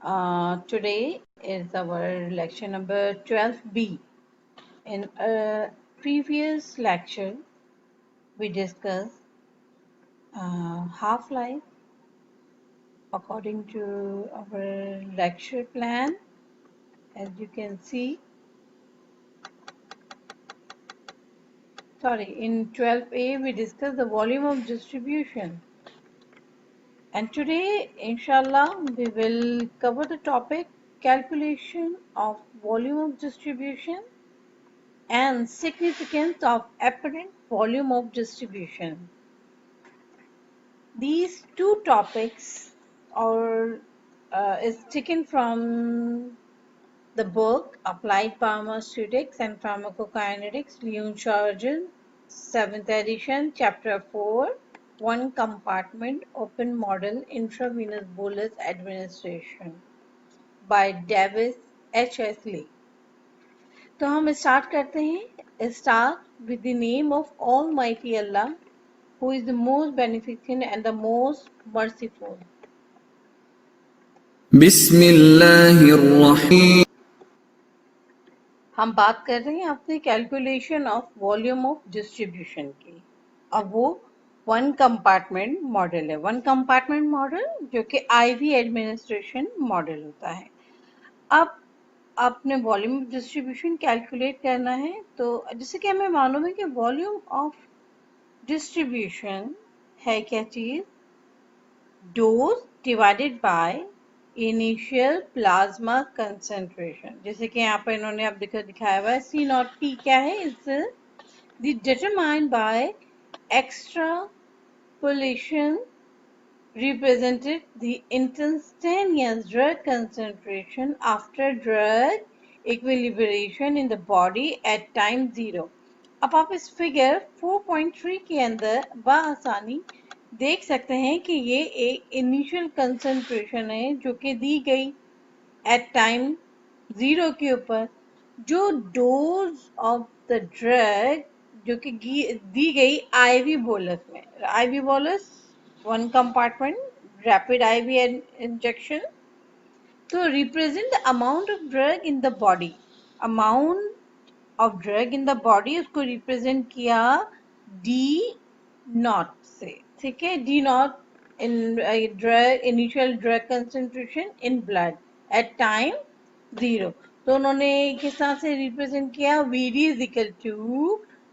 Today is our lecture number 12B. In a previous lecture, we discussed half-life according to our lecture plan. As you can see, in 12A, we discussed the volume of distribution. And today, inshallah, we will cover the topic calculation of volume of distribution and significance of apparent volume of distribution. These two topics is taken from the book Applied Pharmaceutics and Pharmacokinetics, Leon Chargen, 7th edition, Chapter 4, One Compartment Open Model Intravenous Bolus Administration by Davis H. S. Lee. तो हम start करते हैं. Start with the name of Almighty Allah, who is the most beneficent and the most merciful. बिस्मिल्लाहिर्रहमानिर्रहीम. हम बात कर रहे हैं अपने calculation of volume of distribution की. अब वो वन कंपार्टमेंट मॉडल है. वन कंपार्टमेंट मॉडल जो कि आईवी एडमिनिस्ट्रेशन मॉडल होता है. अब आपने वॉल्यूम ऑफ डिस्ट्रीब्यूशन कैलकुलेट करना है. तो जैसे कि हमें मालूम है कि वॉल्यूम ऑफ डिस्ट्रीब्यूशन है क्या चीज? Dose divided by initial plasma concentration. जैसे कि यहाँ पर इन्होंने अब दिखाया हुआ है. सी नॉट पी क्या है? Is determined by extrapolation represented the instantaneous drug concentration after drug equilibration in the body at time 0. अब आप इस फिगर 4.3 के अंदर बआसानी देख सकते हैं कि ये एक इनिशियल कंसंट्रेशन है जो कि दी गई एट टाइम 0 के ऊपर. जो डोज ऑफ द ड्रग जो कि दी गई आईवी बोलस में. IV bolus one compartment rapid IV injection to represent the amount of drug in the body. Amount of drug in the body उसको represent किया D naught से. ठीक है. D naught in drug initial drug concentration in blood at time 0. तो उन्होंने किस तरह से represent किया? VD is equal to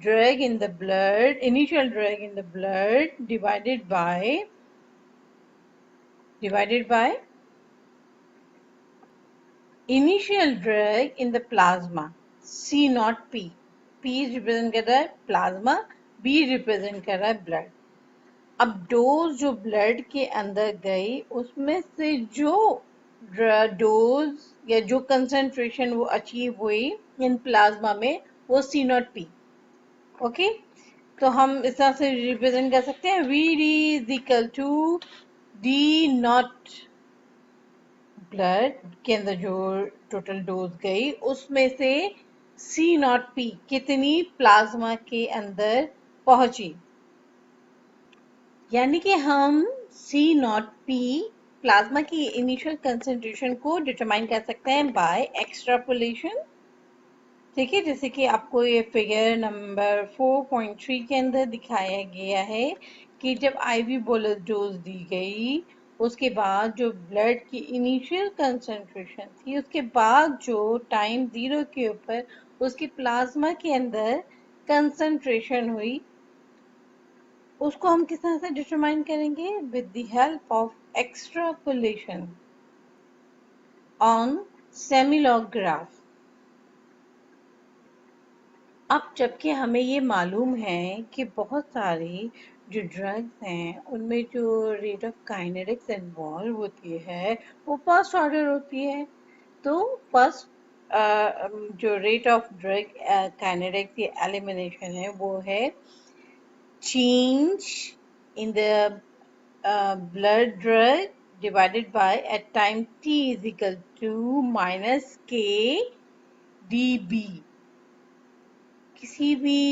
drug in the blood, initial drug in the blood divided by initial drug in the plasma. C not P. P represent कर रहा है plasma, B represent कर रहा है ब्लड. अब डोज जो blood के अंदर गई उसमें से जो डोज या जो कंसंट्रेशन वो अचीव हुई इन प्लाज्मा में वो C नॉट P. ओके. तो हम इस तरह से रिप्रेजेंट कर सकते हैं. VD is equal to D not blood के अंदर जो टोटल डोज गई उसमें से C नॉट P कितनी प्लाज्मा के अंदर पहुंची. यानी कि हम C नॉट P प्लाज्मा की इनिशियल कंसंट्रेशन को डिटरमाइन कर सकते हैं बाय एक्सट्रापोलेशन. ठीक है. जैसे कि आपको ये फिगर नंबर 4.3 के अंदर दिखाया गया है कि जब आईवी बोलस डोज दी गई उसके बाद जो ब्लड की इनिशियल कंसंट्रेशन थी उसके बाद जो टाइम 0 के ऊपर उसकी प्लाज्मा के अंदर कंसंट्रेशन हुई उसको हम किस तरह से डिटरमाइन करेंगे? With the help of extrapolation on semilog graph. अब जबकि हमें ये मालूम है कि बहुत सारी जो ड्रग्स हैं उनमें जो रेट ऑफ काइनेटिक्स इन्वॉल्व होती है वो फर्स्ट ऑर्डर होती है. तो फर्स्ट जो रेट ऑफ ड्रग काइनेटिक्स या एलिमिनेशन है वो है change in the blood drug divided by at time t is equal to minus k dB. किसी भी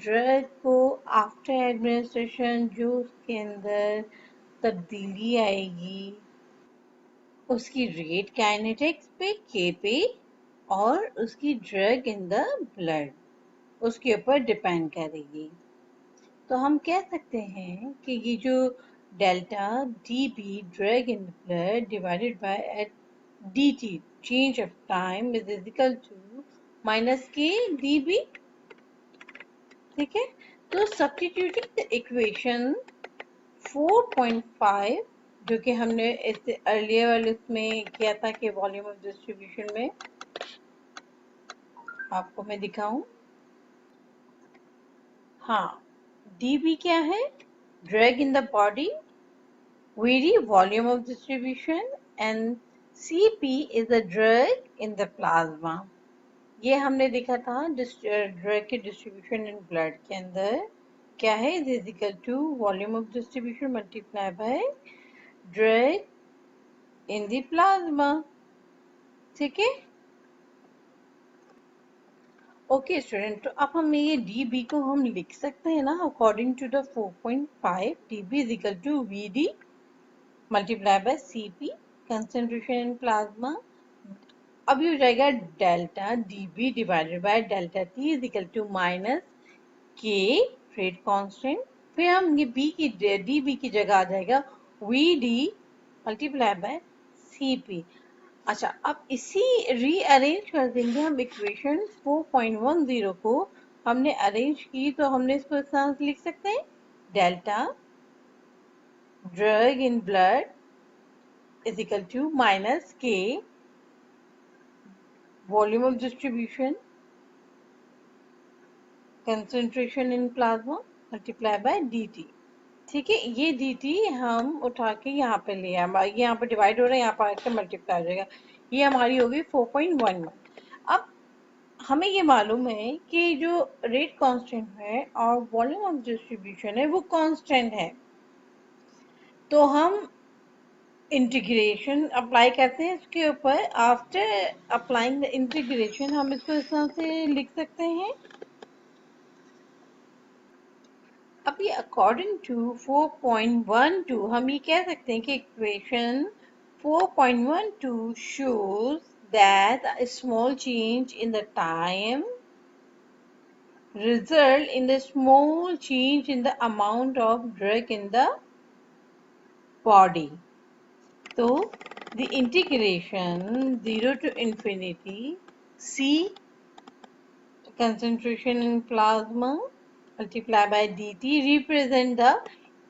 ड्रग को आफ्टर एडमिनिस्ट्रेशन जो उसके अंदर तब्दीली आएगी उसकी रेट काइनेटिक्स पे के पे और उसकी ड्रग इन द ब्लड उसके ऊपर डिपेंड करेगी। तो हम कह सकते हैं कि ये जो delta D B drug in the blood divided by at D T change of time is equal to minus K D B. ठीक है, तो सब्स्टिट्यूटिंग द इक्वेशन 4.5 जो कि हमने इससे अर्लियर वाले उसमें किया था कि वॉल्यूम ऑफ डिस्ट्रीब्यूशन में, आपको मैं दिखाऊं। हाँ, dB क्या है? Drug in the body, Vd volume of distribution and Cp is the drug in the plasma। ये हमने देखा था ड्रग के डिस्ट्रीब्यूशन इन ब्लड के अंदर क्या है, is equal to volume of distribution multiply by drug in the plasma. ठीक है, ओके स्टूडेंट, तो अब हम ये डी बी को हम लिख सकते हैं ना, according to the 4.5 D B is equal to V D multiply by C P concentration in plasma. अब ये हो जाएगा delta D B divided by delta T is equal to minus K rate constant, फिर हम ये B की D B की जगह आ जाएगा V D multiply by C P. अच्छा, अब इसी रीअरेंज कर देंगे हम इक्वेशन 4.10 को। हमने अरेंज की तो हमने इसको इस तरह से लिख सकते हैं, delta drug in blood is equal to minus K volume of distribution concentration in plasma multiply by D T. ठीक है, ये डी टी हम उठा के यहाँ पे ले आए, यहाँ पे डिवाइड हो रहा है, यहाँ पर आकर मल्टीप्लाई हो जाएगा। ये हमारी होगी 4.11। अब हमें ये मालूम है कि जो रेट कांस्टेंट है और वॉल्यूम ऑफ डिस्ट्रीब्यूशन है वो कांस्टेंट है, तो हम इंटीग्रेशन अप्लाई करते हैं इसके ऊपर। आफ्टर अप्लाइंग द इंटीग्रेशन हम इसको इस तरह से लिख सकते हैं। अभी अकॉर्डिंग टू 4.12 हम ये कह सकते हैं कि equation 4.12 shows that a small change in the time result in the small change in the amount of drug in the body. So the integration 0 to infinity C concentration in plasma multiply by dt represent the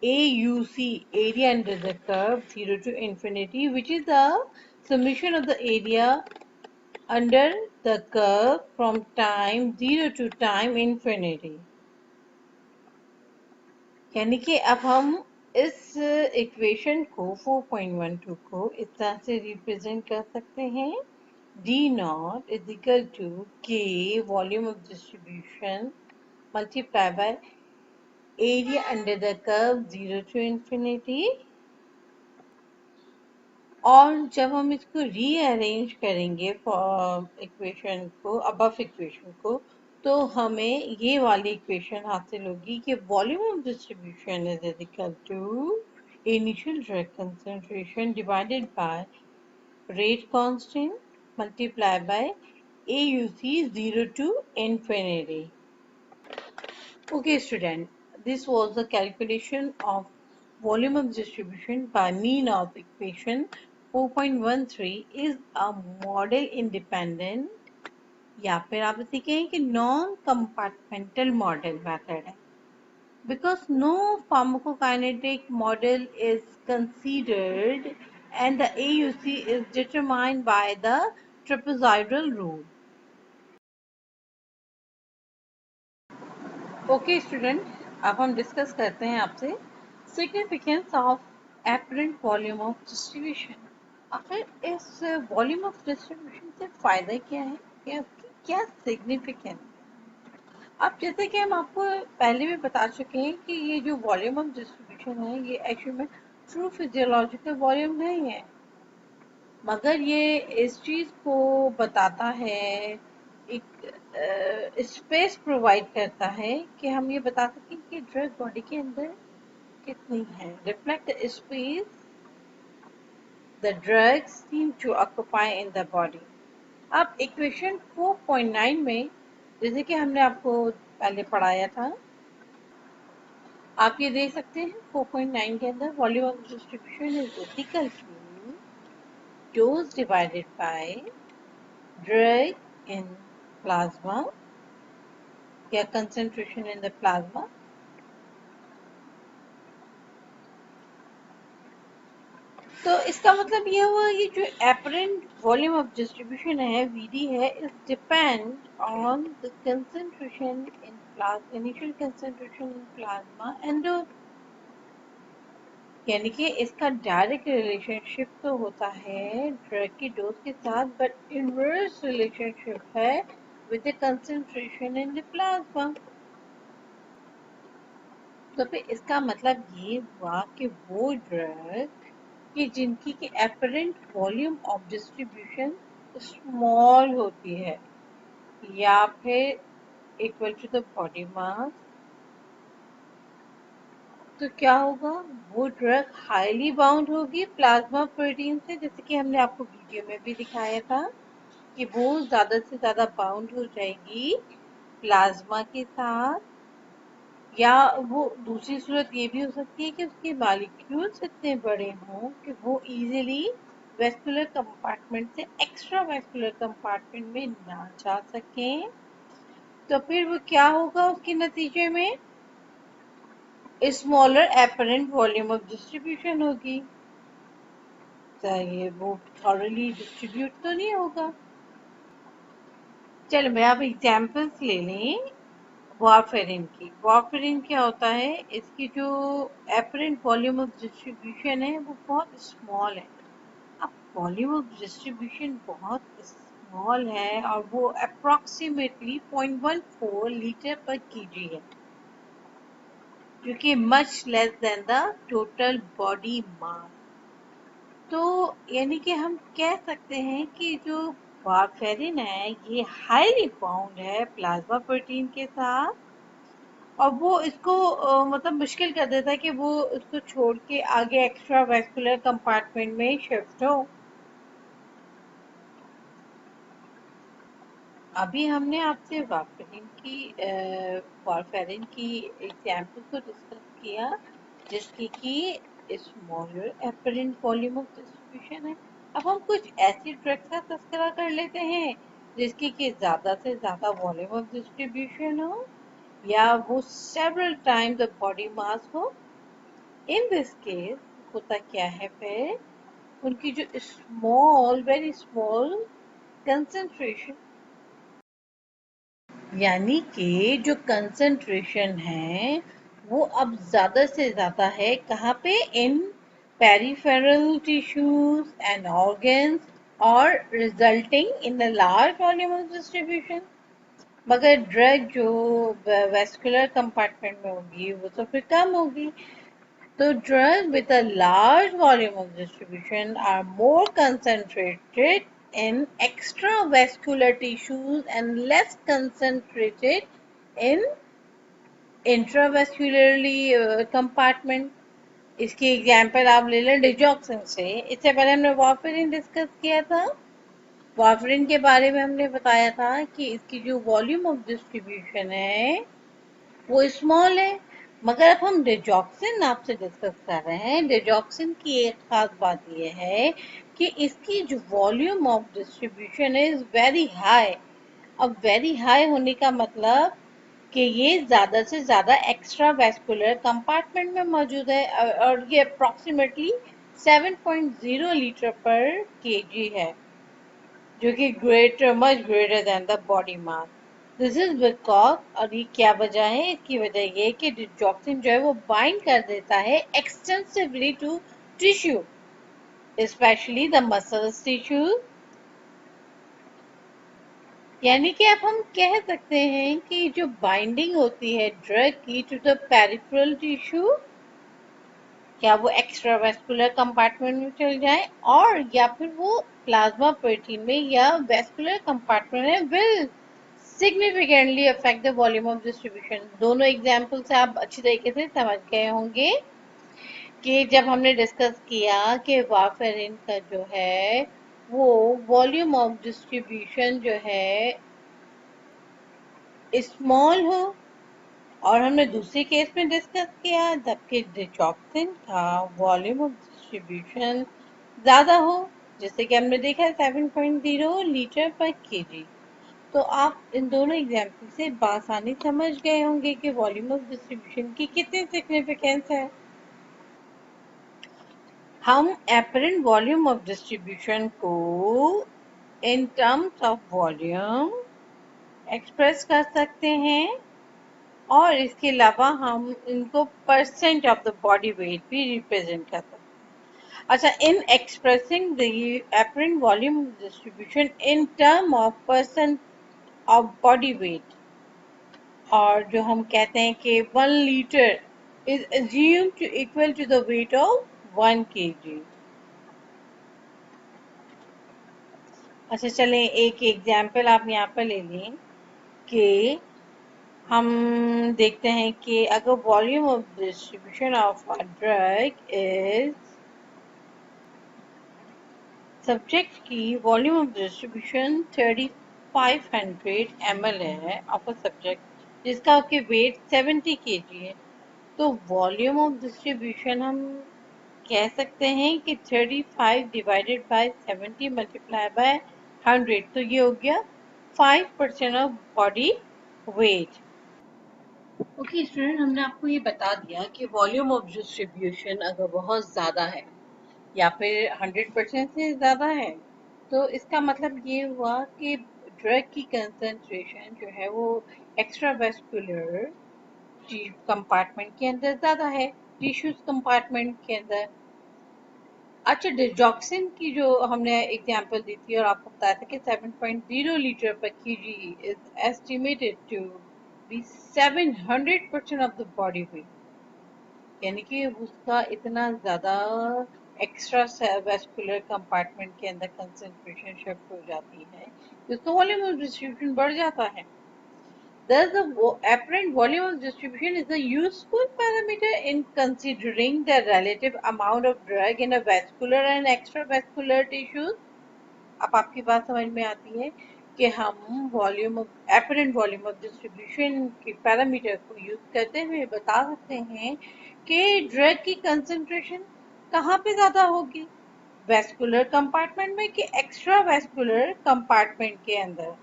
AUC area under the curve 0 to infinity, which is the summation of the area under the curve from time 0 to time infinity। यानी कि अब हम इस equation को 4.12 को इस तरह से रिप्रेजेंट कर सकते हैं, D naught is equal to K volume of distribution multiplied by area under the curve 0 to infinity। और जब हम इसको रीअरेंज करेंगे इक्वेशन को, अबव इक्वेशन को, तो हमें ये वाली इक्वेशन हासिल होगी कि volume of distribution is equal to initial drug concentration divided by rate constant multiplied by AUC 0 to infinity। Okay student, this was the calculation of volume of distribution by mean of equation 4.13 is a model independent या फिर आप इसे कहें कि non compartmental model method है, because no pharmacokinetic model is considered and the AUC is determined by the trapezoidal rule। Okay student, अब हम discuss करते हैं आपसे significance of apparent volume of distribution. आखिर इस वॉल्यूम ऑफ डिस्ट्रीब्यूशन से फायदा क्या है, क्या सिग्निफिकेंस। अब जैसे कि हम आपको पहले भी बता चुके हैं कि ये जो वॉल्यूम ऑफ डिस्ट्रीब्यूशन है ये एक्चुअली में ट्रू फिजियोलॉजिकल वॉल्यूम नहीं है, मगर ये इस चीज़ को बताता है, एक स्पेस प्रोवाइड करता है कि हम ये बता सकें कि ड्रग बॉडी के अंदर कितनी है, reflect space the drugs seem to occupy in the body. अब इक्वेशन 4.9 में जैसे कि हमने आपको पहले पढ़ाया था, आप ये देख सकते हैं 4.9 के अंदर volume of distribution is equal to dose divided by drug in plasma या कंसंट्रेशन इन द प्लाज्मा। तो इसका मतलब ये हुआ ये जो एपरेंट वॉल्यूम ऑफ डिस्ट्रीब्यूशन है वीडी है is depend on the concentration in plasma, initial concentration in plasma and dose. यानी कि इसका डायरेक्ट रिलेशनशिप तो होता है ड्रग की डोज के साथ, बट इनवर्स रिलेशनशिप है with the concentration in the plasma. तो फिर इसका मतलब ये हुआ कि वो ड्रग कि जिनकी की apparent volume of distribution small होती है या फिर equal to the body mass, तो क्या होगा, वो ड्रग हाईली बाउंड होगी प्लाज्मा प्रोटीन से, जैसे कि हमने आपको वीडियो में भी दिखाया था कि वो ज्यादा से ज्यादा बाउंड हो जाएगी प्लाज्मा के साथ। या वो दूसरी सूरत ये भी हो सकती है कि उसके मॉलिक्यूल्स इतने बड़े हों कि वो इजीली वेस्कुलर कंपार्टमेंट से एक्स्ट्रा वेस्कुलर कंपार्टमेंट में ना जा सकें। तो फिर वो क्या होगा उसके नतीजे में, smaller apparent volume of distribution होगी, चाहे वो थॉरली डिस्ट्रीब्यूट तो नहीं होगा। चलो मैं अब एग्जांपल्स ले लें वारफेरिन की। वारफेरिन क्या होता है, इसकी जो एपरेंट वॉल्यूम ऑफ डिस्ट्रीब्यूशन है वो बहुत स्मॉल है। अब वॉल्यूम ऑफ डिस्ट्रीब्यूशन बहुत स्मॉल है और वो अप्रोक्सीमेटली 0.14 लीटर पर केजी है, जो कि much less than the total body mass. तो यानी कि हम कह सकते हैं कि जो वारफेरिन है ये हाईली बाउंड है प्लाज्मा प्रोटीन के साथ, और वो इसको मतलब मुश्किल कर देता है कि वो उसको छोड़ के आगे एक्स्ट्रा वेस्कुलर कंपार्टमेंट में शिफ्ट हो। अभी हमने आपसे वारफेरिन की एग्जाम्पल को डिस्कस किया जिसकी कि smaller apparent volume of distribution है। अब हम कुछ ऐसी ड्रग्स का तस्करा कर लेते हैं जिसकी कि ज्यादा से ज्यादा वॉल्यूम ऑफ डिस्ट्रीब्यूशन हो या वो several time the body mass हो। इन दिस केस होता क्या है, फिर उनकी जो स्मॉल वेरी स्मॉल कंसंट्रेशन, यानी कि जो कंसंट्रेशन है वो अब ज्यादा से ज्यादा है कहाँ पे, इन पेरिफेरल टिश्यूज एंड ऑर्गन्स और resulting in the large volume of distribution. मगर ड्रग जो वेस्कुलर कंपार्टमेंट में होगी वो तो फिर कम होगी। So drugs with a large volume of distribution are more concentrated in extravascular tissues and less concentrated in intravascularly compartment. इसकी एग्जाम्पल आप ले लें डिजॉक्सिन से। इससे पहले हमने वारफेरिन डिस्कस किया था। वारफेरिन के बारे में हमने बताया था कि इसकी जो वॉल्यूम ऑफ डिस्ट्रीब्यूशन है वो स्मॉल है। मगर अब हम डिजॉक्सिन आपसे डिस्कस कर रहे हैं। डिजॉक्सिन की एक खास बात यह है कि इसकी जो volume of distribution is very high. अब वेरी हाई होने का मतलब कि ये ज्यादा से ज्यादा एक्स्ट्रा वेस्कुलर कंपार्टमेंट में मौजूद है और ये अप्रोक्सीमेटली 7.0 लीटर पर केजी है, जो कि greater much greater than the body mass. This is because, और ये क्या वजह है, इसकी वजह ये कि डिजॉक्सिन जो है वो बाइंड कर देता है extensively to tissue, specially the muscles tissue. यानी कि अब हम कह सकते हैं कि जो बाइंडिंग होती है ड्रग की टू द पेरिफेरल टिश्यू, क्या वो एक्स्ट्रावेस्कुलर कंपार्टमेंट में चल जाए और या फिर वो प्लाज्मा प्रोटीन में या वेस्कुलर कंपार्टमेंट में, will significantly affect the volume of distribution. दोनों एग्जाम्पल से आप अच्छी तरीके से समझ गए होंगे। कि जब हमने डिस्कस किया कि वारफेरिन का जो है वो वॉल्यूम ऑफ डिस्ट्रीब्यूशन जो है स्मॉल हो, और हमने दूसरे केस में डिस्कस किया जबकि डिचॉक्सिन का वॉल्यूम ऑफ डिस्ट्रीब्यूशन ज्यादा हो, जैसे कि हमने देखा 7.0 लीटर पर केजी। तो आप इन दोनों एग्जाम्पल से बासानी समझ गए होंगे कि वॉल्यूम ऑफ डिस्ट्रीब्यूशन की कितनी सिग्निफिकेंस है। हम एपरेंट वॉल्यूम ऑफ डिस्ट्रीब्यूशन को in terms of volume express कर सकते हैं, और इसके अलावा हम इनको percent of the body wait भी रिप्रेजेंट कर सकते हैं। अच्छा, इन expressing the apparent volume distribution in term of percent of body weight, और जो हम कहते हैं कि 1 litre is assumed to equal to the weight of 1 kg। अच्छा चलें, एक एग्जाम्पल आप यहाँ पर ले लें कि हम देखते हैं कि अगर volume of distribution of a drug is, subject की वॉल्यूम ऑफ डिस्ट्रीब्यूशन 3500 ml है ऑफ अ सब्जेक्ट जिसका आपके वेट 70 kg है, तो वॉल्यूम ऑफ डिस्ट्रीब्यूशन हम कह सकते हैं कि 35 डिवाइडेड बाय 70 मल्टीप्लाई बाय 100, तो ये हो गया 5% of body weight. Okay student, हमने आपको ये बता दिया कि वॉल्यूम ऑफ डिस्ट्रीब्यूशन अगर बहुत ज़्यादा है या फिर 100% से ज़्यादा है, तो इसका मतलब ये हुआ कि ड्रग की कंसंट्रेशन जो है वो एक्स्ट्रावेस्कुलर कंपार्टमेंट के अंदर ज़्यादा है, टिश्यूज कंपार्टमेंट के अंदर। अच्छा, डिजॉक्सिन की जो हमने एग्जांपल दी थी और आपको बताया था कि 7.0 litre per kg is estimated to be 700% of the body weight, यानी कि उसका इतना ज़्यादा एक्स्ट्रा वेस्कुलर कंपार्टमेंट के अंदर कंसंट्रेशन शिफ्ट हो जाती है कि उसका वॉल्यूम ऑफ डिस्ट्रीब्यूशन बढ़ जाता है। Thus, the apparent volume of distribution is a useful parameter in considering the relative amount of drug in a vascular and extravascular tissues। अब आपकी बात समझ में आती है कि हम volume of apparent volume of distribution के पैरामीटर को यूज करते हुए बता सकते हैं कि ड्रग की कंसंट्रेशन कहाँ पे ज्यादा होगी, वेस्कुलर कंपार्टमेंट में कि एक्स्ट्रा वेस्कुलर कंपार्टमेंट के अंदर।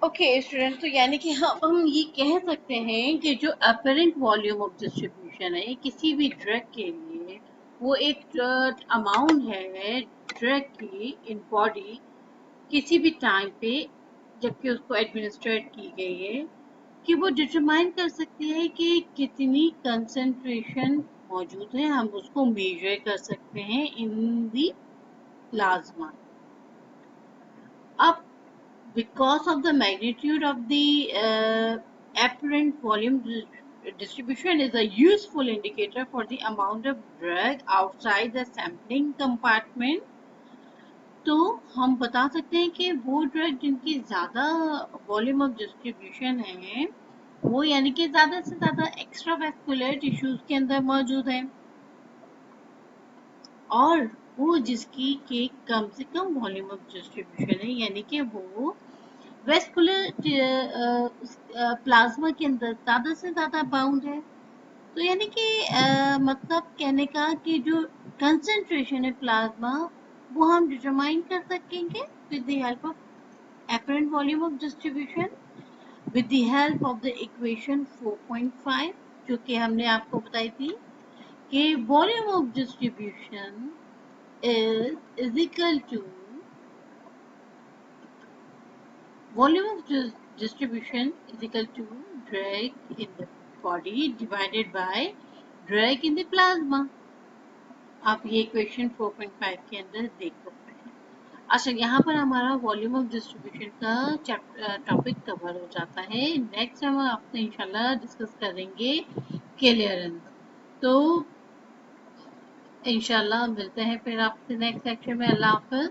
ओके स्टूडेंट, तो यानी कि हम ये कह सकते हैं कि जो अपरेंट वॉल्यूम ऑफ डिस्ट्रीब्यूशन है किसी भी ड्रग के लिए, वो एक अमाउंट है ड्रग की इन बॉडी किसी भी टाइम पे जबकि उसको एडमिनिस्ट्रेट की गई है, कि वो डिटरमाइन कर सकती है कि कितनी कंसंट्रेशन मौजूद है, हम उसको मेजर कर सकते हैं इन दी प्लाज्मा। अब because of the magnitude of the apparent volume distribution is a useful indicator for the amount of drug outside the sampling compartment, तो हम बता सकते हैं कि वो ड्रग जिनकी ज़्यादा वॉल्यूम ऑफ डिस्ट्रीब्यूशन है वो यानी कि ज़्यादा से ज़्यादा एक्स्ट्रा वैस्कुलर टिश्यूज के अंदर मौजूद है, और वो जिसकी के कम से कम वॉल्यूम ऑफ डिस्ट्रीब्यूशन है यानी कि वो वेस्कुलर प्लाज्मा के अंदर ज्यादा से ज्यादा बाउंड है। तो यानी कि मतलब कहने का कि जो कंसंट्रेशन है प्लाज्मा वो हम डिटरमाइन कर सकेंगे with the help of apparent volume of distribution, with the help of the equation 4.5 जो कि हमने आपको बताई थी कि volume of distribution is equal to volume of distribution is equal to drag in the body divided by drag in the plasma। आप ये equation 4.5 के अंदर देख सकते हैं। अच्छा, यहाँ पर हमारा वॉल्यूम ऑफ डिस्ट्रीब्यूशन का टॉपिक कवर हो जाता है। नेक्स्ट हम आपसे इंशाल्लाह डिस्कस करेंगे क्लियरेंस। तो इंशाल्लाह मिलते हैं फिर आपसे नेक्स्ट सेक्शन में। अल्लाह हाफ़िज़।